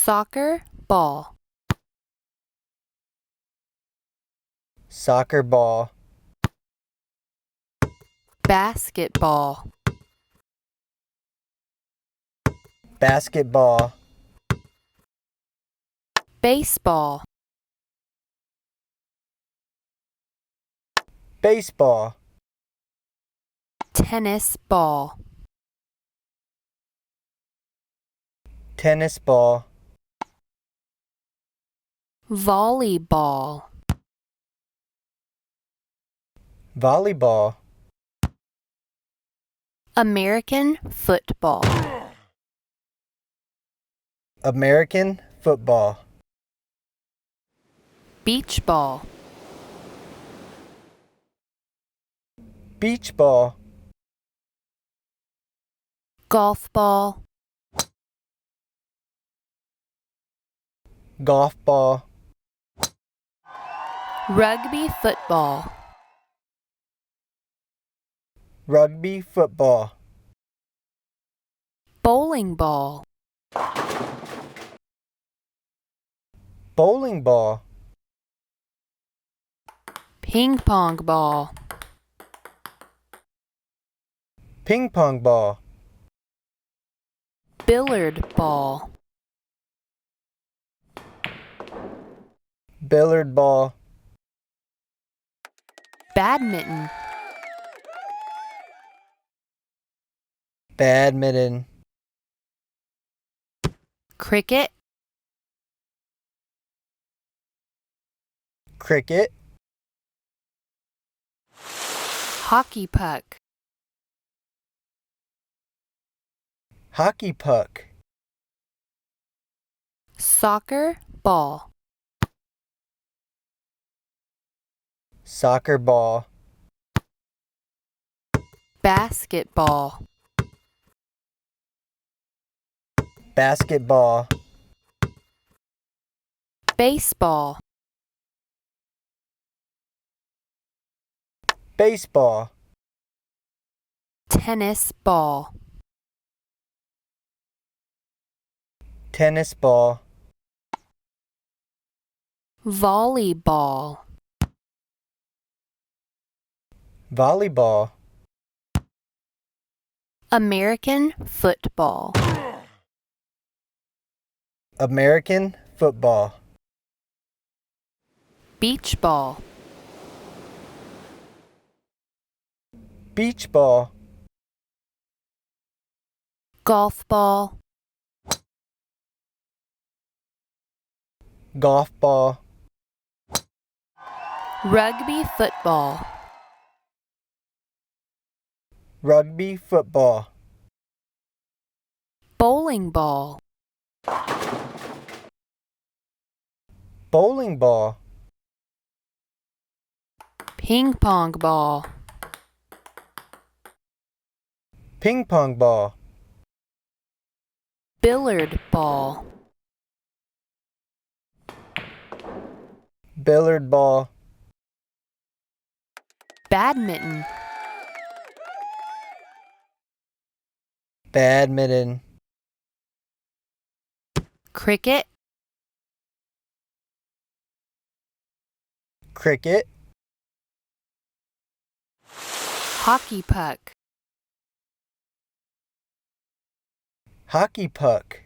Soccer ball. Soccer ball. Basketball. Basketball. Baseball. Baseball. Tennis ball. Tennis ball. Volleyball. Volleyball. American football. American football. Beach ball. Beach ball. Golf ball. Golf ball. Rugby football. Rugby football. Bowling ball. Bowling ball. Ping pong ball. Ping pong ball. Billiard ball. Billiard ball. Badminton. Badminton. Cricket. Cricket. Hockey puck. Hockey puck. Soccer ball. Soccer ball. Basketball. Basketball. Baseball. Baseball. Tennis ball. Tennis ball. Volleyball. Volleyball. American football. American football. Beach ball. Beach ball. Golf ball. Golf ball. Rugby football. Rugby football. Bowling ball. Bowling ball. Ping pong ball. Ping pong ball. Billiard ball. Billiard ball. Badminton. Badminton. Cricket. Cricket. Hockey puck. Hockey puck.